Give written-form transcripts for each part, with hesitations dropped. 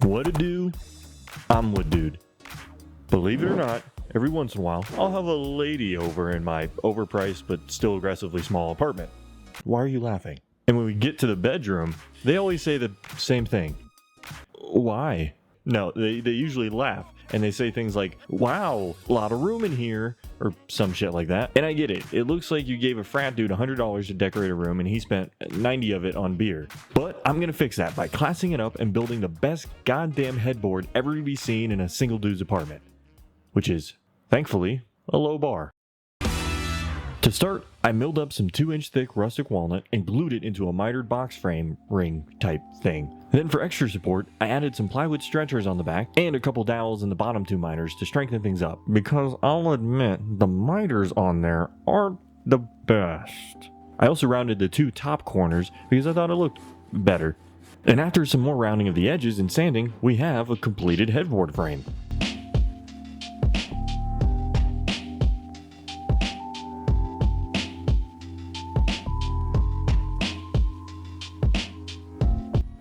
What to do? I'm Wood Dude. Believe it or not, every once in a while, I'll have a lady over in my overpriced but still aggressively small apartment. Why are you laughing? And when we get to the bedroom, they always say the same thing. Why? No, they usually laugh and they say things like, wow, a lot of room in here, or some shit like that. And I get it. It looks like you gave a frat dude $100 to decorate a room and he spent 90 of it on beer. But I'm gonna fix that by classing it up and building the best goddamn headboard ever to be seen in a single dude's apartment. Which is, thankfully, a low bar. To start, I milled up some 2-inch thick rustic walnut and glued it into a mitered box frame ring type thing. Then for extra support, I added some plywood stretchers on the back and a couple dowels in the bottom two miters to strengthen things up. Because I'll admit, the miters on there aren't the best. I also rounded the two top corners because I thought it looked better. And after some more rounding of the edges and sanding, we have a completed headboard frame.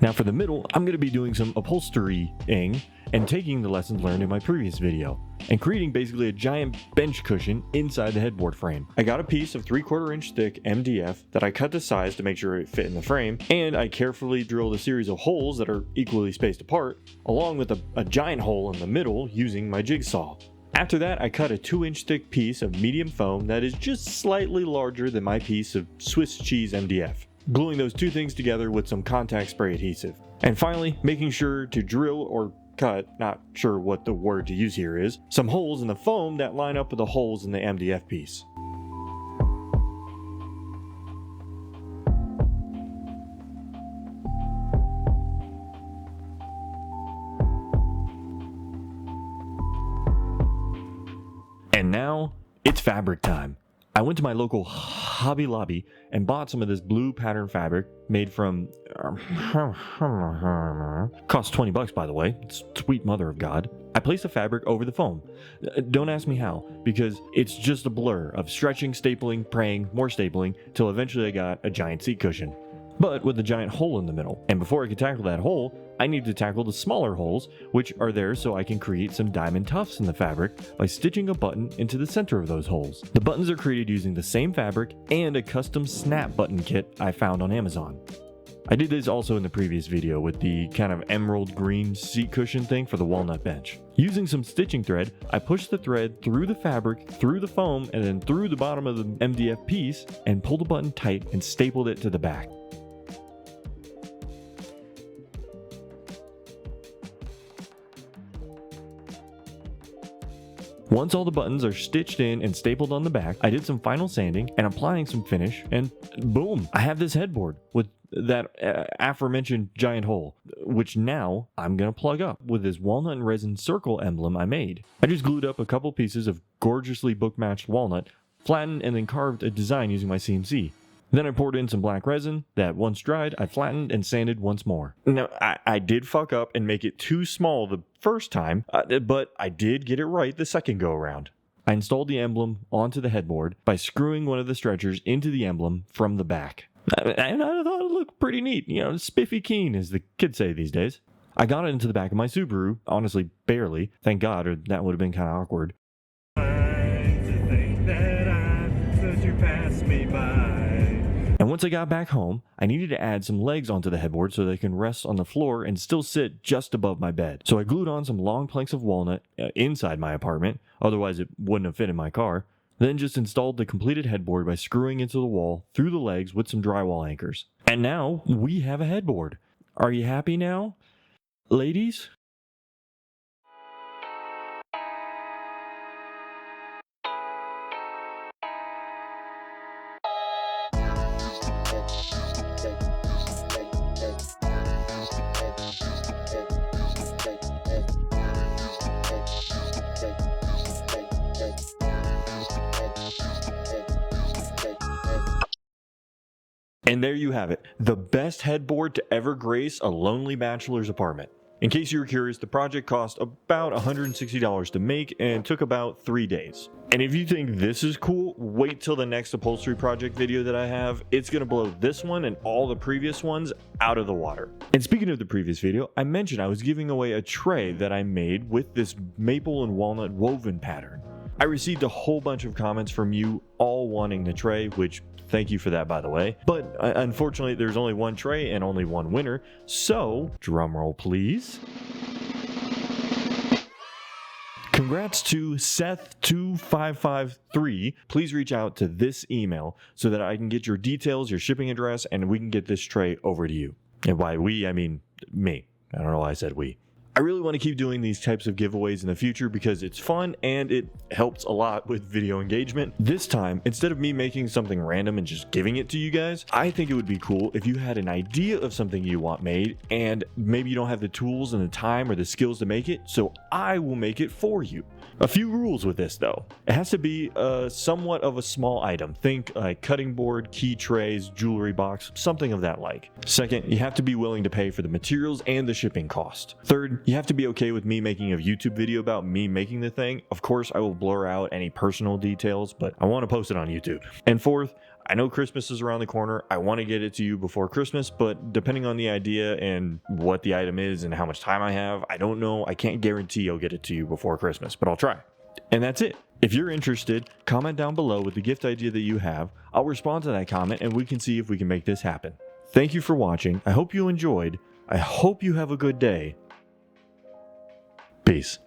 Now for the middle, I'm going to be doing some upholstery-ing and taking the lessons learned in my previous video and creating basically a giant bench cushion inside the headboard frame. I got a piece of 3/4 inch thick MDF that I cut to size to make sure it fit in the frame, and I carefully drilled a series of holes that are equally spaced apart, along with a giant hole in the middle using my jigsaw. After that, I cut a 2-inch thick piece of medium foam that is just slightly larger than my piece of Swiss cheese MDF. Gluing those two things together with some contact spray adhesive. And finally, making sure to drill or cut, not sure what the word to use here is, some holes in the foam that line up with the holes in the MDF piece. And now, it's fabric time. I went to my local Hobby Lobby and bought some of this blue pattern fabric made from cost $20 by the way, sweet mother of God. I placed the fabric over the foam. Don't ask me how, because it's just a blur of stretching, stapling, praying, more stapling, till eventually I got a giant seat cushion. But with a giant hole in the middle. And before I could tackle that hole, I need to tackle the smaller holes, which are there so I can create some diamond tufts in the fabric by stitching a button into the center of those holes. The buttons are created using the same fabric and a custom snap button kit I found on Amazon. I did this also in the previous video with the kind of emerald green seat cushion thing for the walnut bench. Using some stitching thread, I pushed the thread through the fabric, through the foam, and then through the bottom of the MDF piece and pulled the button tight and stapled it to the back. Once all the buttons are stitched in and stapled on the back, I did some final sanding and applying some finish, and boom, I have this headboard with that aforementioned giant hole, which now I'm going to plug up with this walnut and resin circle emblem I made. I just glued up a couple pieces of gorgeously book-matched walnut, flattened and then carved a design using my CNC. Then I poured in some black resin that once dried, I flattened and sanded once more. Now, I did fuck up and make it too small the first time, but I did get it right the second go around. I installed the emblem onto the headboard by screwing one of the stretchers into the emblem from the back. And I thought it looked pretty neat, spiffy keen as the kids say these days. I got it into the back of my Subaru, honestly barely, thank God, or that would have been kind of awkward. And once I got back home, I needed to add some legs onto the headboard so they can rest on the floor and still sit just above my bed. So I glued on some long planks of walnut inside my apartment, otherwise it wouldn't have fit in my car. Then just installed the completed headboard by screwing into the wall through the legs with some drywall anchors. And now we have a headboard. Are you happy now, ladies? And there you have it, the best headboard to ever grace a lonely bachelor's apartment. In case you were curious, the project cost about $160 to make and took about 3 days. And if you think this is cool, wait till the next upholstery project video that I have. It's gonna blow this one and all the previous ones out of the water. And speaking of the previous video, I mentioned I was giving away a tray that I made with this maple and walnut woven pattern. I received a whole bunch of comments from you all wanting the tray, which thank you for that, by the way. But unfortunately, there's only one tray and only one winner. So, drum roll please. Congrats to Seth2553. Please reach out to this email so that I can get your details, your shipping address, and we can get this tray over to you. And by we, I mean me. I don't know why I said we. I really want to keep doing these types of giveaways in the future because it's fun and it helps a lot with video engagement. This time, instead of me making something random and just giving it to you guys, I think it would be cool if you had an idea of something you want made and maybe you don't have the tools and the time or the skills to make it, so I will make it for you. A few rules with this though. It has to be somewhat of a small item. Think like cutting board, key trays, jewelry box, something of that like. Second, you have to be willing to pay for the materials and the shipping cost. Third, you have to be okay with me making a YouTube video about me making the thing. Of course, I will blur out any personal details, but I want to post it on YouTube. And fourth, I know Christmas is around the corner. I want to get it to you before Christmas, but depending on the idea and what the item is and how much time I have, I don't know. I can't guarantee I'll get it to you before Christmas, but I'll try. And that's it. If you're interested, comment down below with the gift idea that you have. I'll respond to that comment and we can see if we can make this happen. Thank you for watching. I hope you enjoyed. I hope you have a good day. Peace.